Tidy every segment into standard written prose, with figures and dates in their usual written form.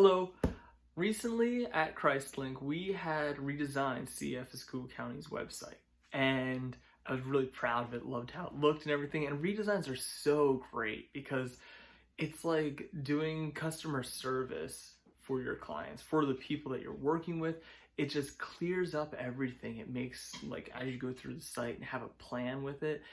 Hello. Recently at Christlink, we had redesigned CEF Schuylkill County's website, and I was really proud of it, loved how it looked and everything. And redesigns are so great because it's like doing customer service for your clients, for the people that you're working with. It just clears up everything. It makes, like, as you go through the site and have a plan with it,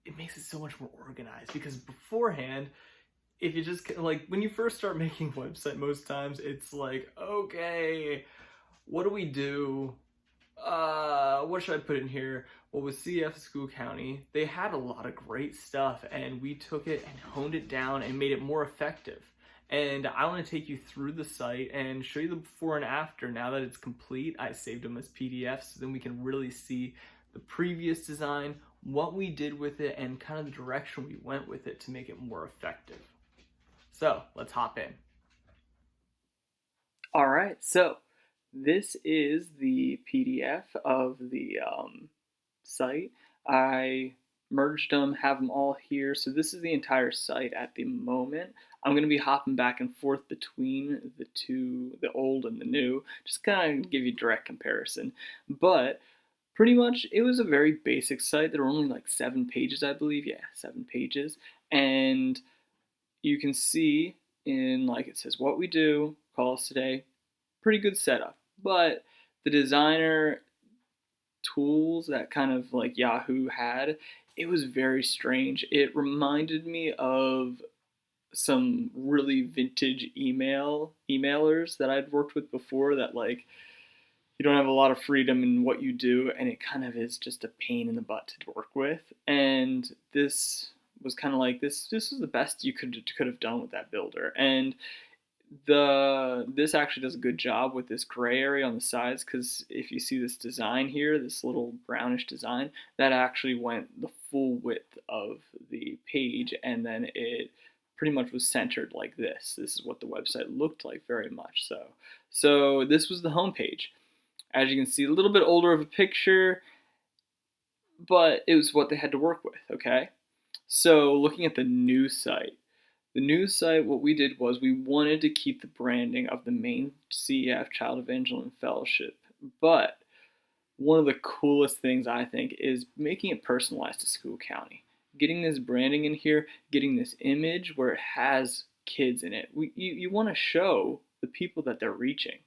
it makes it so much more organized because beforehand, if you just like when you first start making a website, most times it's like, okay, what do we do? What should I put in here? Well, with CEF School County, they had a lot of great stuff, and we took it and honed it down and made it more effective. And I want to take you through the site and show you the before and after. Now that it's complete, I saved them as PDFs, so then we can really see the previous design, what we did with it, and kind of the direction we went with it to make it more effective. So let's hop in. All right, so this is the PDF of the site. I merged them, have them all here. So this is the entire site at the moment. I'm going to be hopping back and forth between the two, the old and the new, just kind of give you direct comparison. But pretty much it was a very basic site. There were only like 7 pages, I believe. Yeah, 7 pages. And you can see in, like, it says what we do, call us today, pretty good setup. But the designer tools that kind of like Yahoo had, it was very strange. It reminded me of some really vintage emailers that I'd worked with before, that like you don't have a lot of freedom in what you do, and it kind of is just a pain in the butt to work with. And this was kind of like this was the best you could have done with that builder. And this actually does a good job with this gray area on the sides, because if you see this design here, this little brownish design, that actually went the full width of the page, and then it pretty much was centered like this. This is what the website looked like, very much so. So this was the home page. As you can see, a little bit older of a picture, but it was what they had to work with, okay? So looking at the new site, what we did was we wanted to keep the branding of the main CEF Child Evangeline Fellowship, but one of the coolest things I think is making it personalized to Schuylkill County. Getting this branding in here, getting this image where it has kids in it. You want to show the people that they're reaching,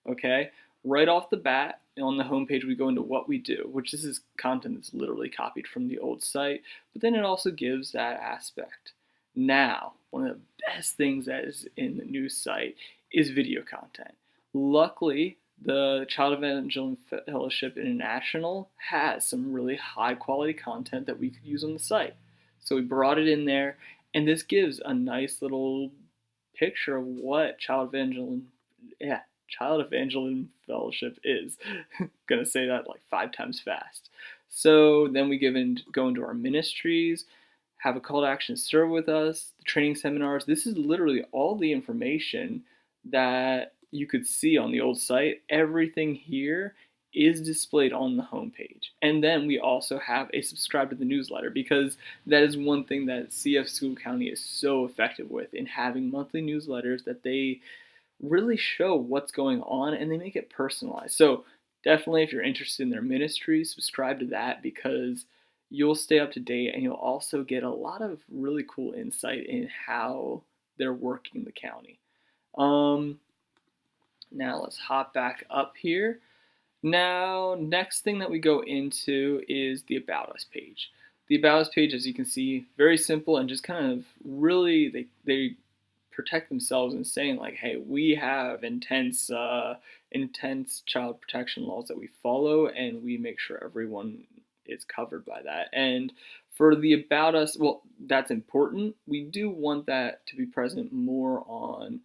okay? Right off the bat, on the homepage, we go into what we do, which this is content that's literally copied from the old site, but then it also gives that aspect. Now, one of the best things that is in the new site is video content. Luckily, the Child Evangeline Fellowship International has some really high quality content that we could use on the site. So we brought it in there, and this gives a nice little picture of what Child Evangeline Fellowship is. Gonna say that like 5 times fast. So then we go into our ministries, have a call to action, serve with us, the training seminars. This is literally all the information that you could see on the old site. Everything here is displayed on the homepage. And then we also have a subscribe to the newsletter, because that is one thing that CEF Schuylkill County is so effective with, in having monthly newsletters that they really show what's going on and they make it personalized. So definitely, if you're interested in their ministry, subscribe to that, because you'll stay up to date, and you'll also get a lot of really cool insight in how they're working the county. Now let's hop back up here. Now, next thing that we go into is the About Us page. The About Us page, as you can see, very simple, and just kind of really, they protect themselves in saying like, hey, we have intense child protection laws that we follow, and we make sure everyone is covered by that. And for the About Us, well, that's important. We do want that to be present more on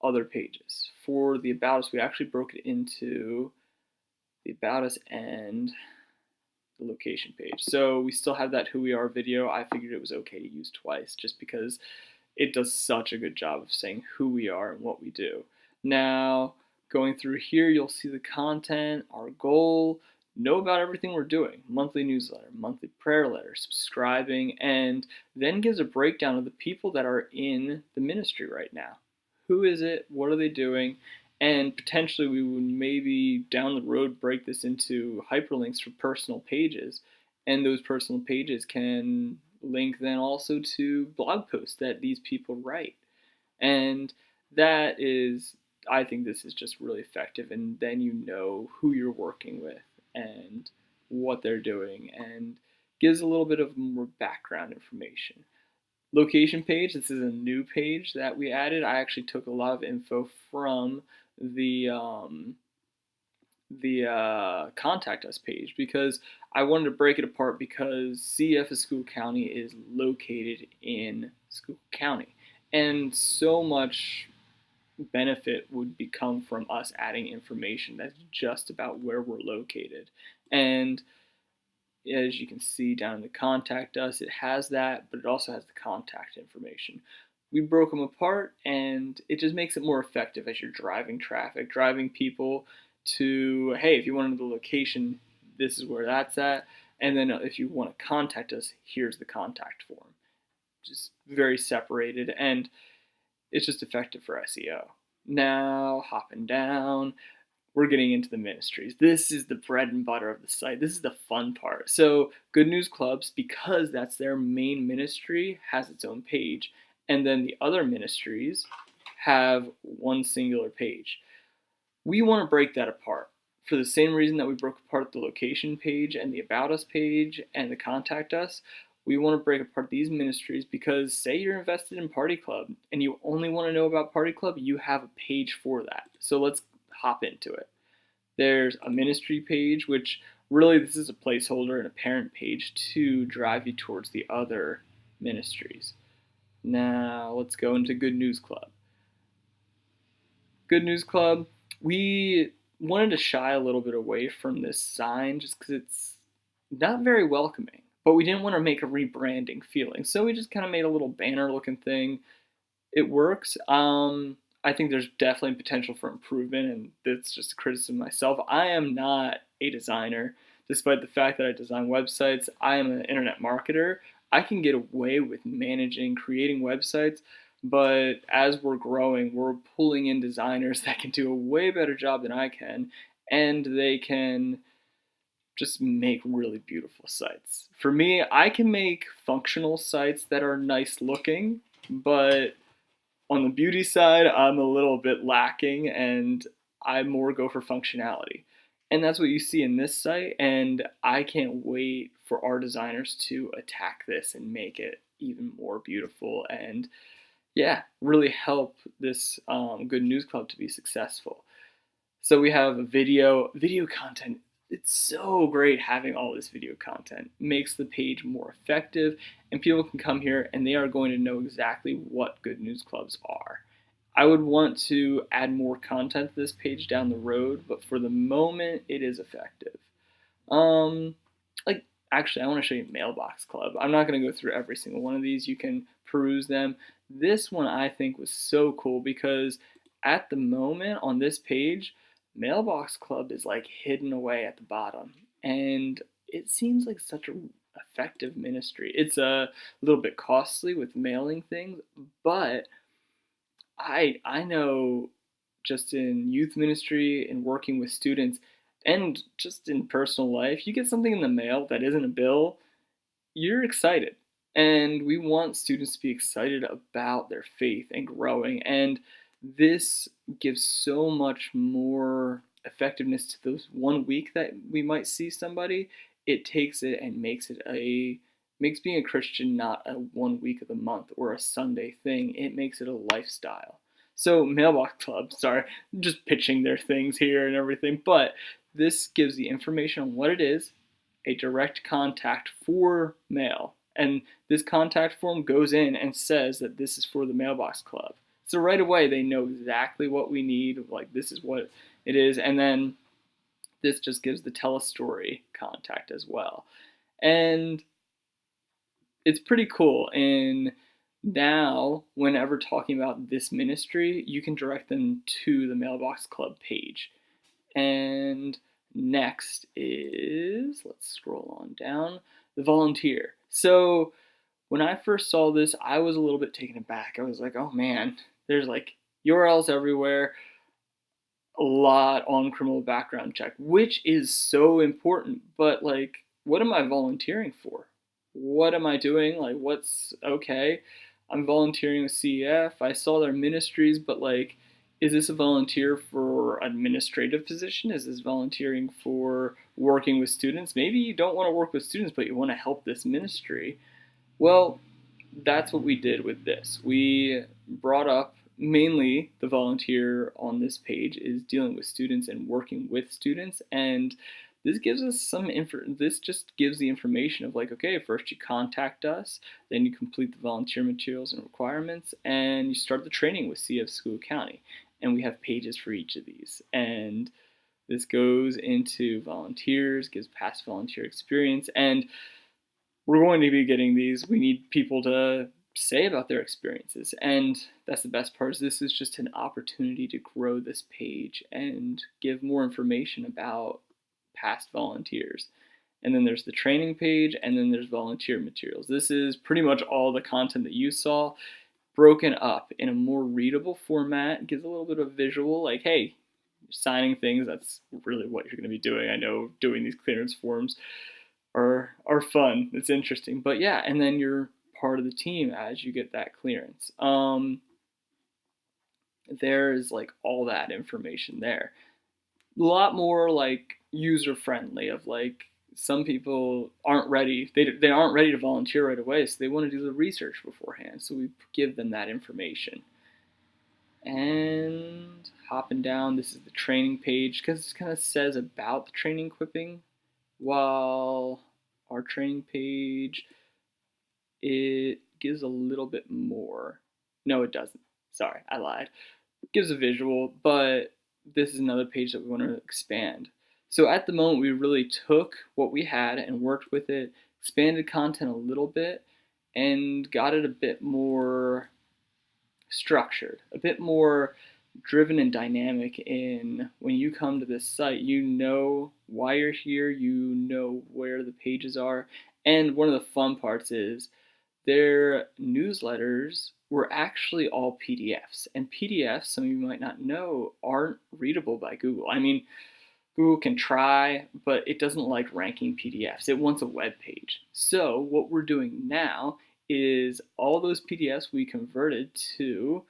other pages. For the About Us, we actually broke it into the About Us and the location page. So we still have that Who We Are video. I figured it was okay to use twice, just because it does such a good job of saying who we are and what we do. Now, going through here, you'll see the content, our goal, know about everything we're doing, monthly newsletter, monthly prayer letter, subscribing, and then gives a breakdown of the people that are in the ministry right now. who is it, what are they doing, and potentially we would maybe down the road break this into hyperlinks for personal pages, and those personal pages can link then also to blog posts that these people write. And that is, I think this is just really effective, and then you know who you're working with and what they're doing, and gives a little bit of more background information. Location page, this is a new page that we added. I actually took a lot of info from the contact us page, because I wanted to break it apart, because CEF of Schuylkill County is located in Schuylkill County, and so much benefit would become from us adding information that's just about where we're located. And as you can see down in the contact us, it has that, but it also has the contact information. We broke them apart, and it just makes it more effective as you're driving traffic, driving people to, hey, if you want to know the location, this is where that's at. And then if you want to contact us, here's the contact form. Just very separated, and it's just effective for SEO. Now, hopping down, we're getting into the ministries. This is the bread and butter of the site. This is the fun part. So Good News Clubs, because that's their main ministry, has its own page. And then the other ministries have one singular page. We want to break that apart for the same reason that we broke apart the location page and the About Us page and the Contact Us. We want to break apart these ministries, because say you're invested in Party Club and you only want to know about Party Club, you have a page for that. So let's hop into it. There's a ministry page, which really this is a placeholder and a parent page to drive you towards the other ministries. Now let's go into Good News Club. Good News Club, we wanted to shy a little bit away from this sign just because it's not very welcoming, but we didn't want to make a rebranding feeling, so we just kind of made a little banner looking thing. It works. I think there's definitely potential for improvement, and that's just a criticism myself. I am not a designer, despite the fact that I design websites. I am an internet marketer. I can get away with managing, creating websites, but as we're growing, we're pulling in designers that can do a way better job than I can, and they can just make really beautiful sites. For me, I can make functional sites that are nice looking, but on the beauty side, I'm a little bit lacking, and I more go for functionality. And that's what you see in this site, and I can't wait for our designers to attack this and make it even more beautiful, and yeah, really help this Good News Club to be successful. So we have video content. It's so great having all this video content. It makes the page more effective, and people can come here and they are going to know exactly what Good News Clubs are. I would want to add more content to this page down the road, but for the moment, it is effective. Um, like actually, I want to show you Mailbox Club. I'm not going to go through every single one of these. You can peruse them. This one I think was so cool, because at the moment on this page, Mailbox Club is like hidden away at the bottom, and it seems like such a effective ministry. It's a little bit costly with mailing things, but I know just in youth ministry and working with students, and just in personal life, you get something in the mail that isn't a bill, you're excited. And we want students to be excited about their faith and growing. And this gives so much more effectiveness to those 1 week that we might see somebody. It takes it and makes being a Christian not a 1 week of the month or a Sunday thing. It makes it a lifestyle. So Mailbox Club, sorry, I'm just pitching their things here and everything, but this gives the information on what it is, a direct contact for mail. And this contact form goes in and says that this is for the Mailbox Club. So right away they know exactly what we need, like this is what it is, and then this just gives the tell a story contact as well. And it's pretty cool. And now, whenever talking about this ministry, you can direct them to the Mailbox Club page. And next is, let's scroll on down, the volunteer. So when I first saw this, I was a little bit taken aback. I was like, oh man, there's like URLs everywhere, a lot on criminal background check, which is so important. But like, what am I volunteering for? What am I doing? Like, what's okay? I'm volunteering with CEF. I saw their ministries, but like, is this a volunteer for administrative position? Is this volunteering for working with students? Maybe you don't want to work with students, but you want to help this ministry. Well, that's what we did with this. We brought up mainly the volunteer on this page is dealing with students and working with students, and this gives us some info. This just gives the information of like, okay, first you contact us, then you complete the volunteer materials and requirements, and you start the training with CF School County. And we have pages for each of these, and this goes into volunteers, gives past volunteer experience, and we're going to be getting these. We need people to say about their experiences. And that's the best part is this is just an opportunity to grow this page and give more information about past volunteers. And then there's the training page, and then there's volunteer materials. This is pretty much all the content that you saw broken up in a more readable format. It gives a little bit of visual, like, hey, signing things, that's really what you're going to be doing. I know doing these clearance forms are fun. It's interesting. But yeah, and then you're part of the team as you get that clearance. There's like all that information there. A lot more like user friendly of like some people aren't ready. They aren't ready to volunteer right away, so they want to do the research beforehand. So we give them that information. And hopping down, this is the training page because it kind of says about the training equipping, while our training page, it gives a little bit more. No, it doesn't. Sorry, I lied. It gives a visual, but this is another page that we want to expand. So at the moment, we really took what we had and worked with it, expanded content a little bit, and got it a bit more structured, a bit more driven and dynamic in when you come to this site, you know why you're here, you know where the pages are. And one of the fun parts is their newsletters were actually all PDFs. And PDFs, some of you might not know, aren't readable by Google. I mean, Google can try, but it doesn't like ranking PDFs. It wants a web page. So what we're doing now is all those PDFs we converted to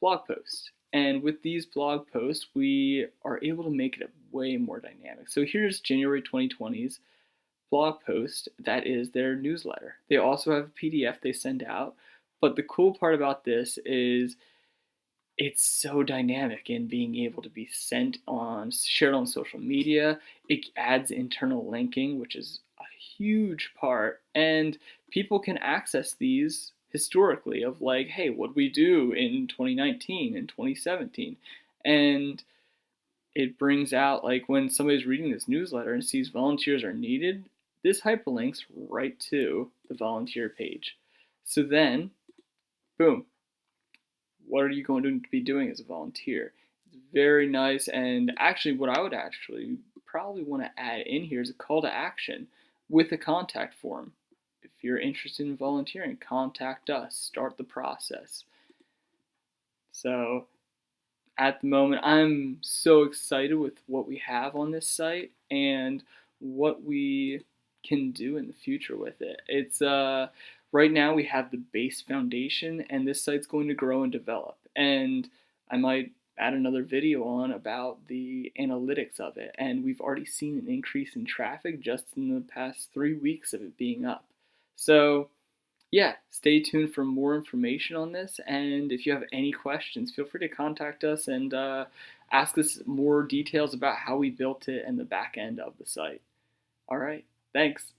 blog posts. And with these blog posts, we are able to make it way more dynamic. So here's January 2020's blog post. That is their newsletter. They also have a PDF they send out. But the cool part about this is it's so dynamic in being able to be shared on social media. It adds internal linking, which is a huge part, and people can access these historically of like, hey, what we do in 2019 and 2017, and it brings out like when somebody's reading this newsletter and sees volunteers are needed, this hyperlinks right to the volunteer page. So then, boom, what are you going to be doing as a volunteer? It's very nice, and actually what I would actually probably want to add in here is a call to action with a contact form. If you're interested in volunteering, contact us, start the process. So at the moment, I'm so excited with what we have on this site and what we can do in the future with it. It's right now we have the base foundation, and this site's going to grow and develop. And I might add another video on about the analytics of it. And we've already seen an increase in traffic just in the past 3 weeks of it being up. So yeah, stay tuned for more information on this. And if you have any questions, feel free to contact us and ask us more details about how we built it and the back end of the site. All right, thanks.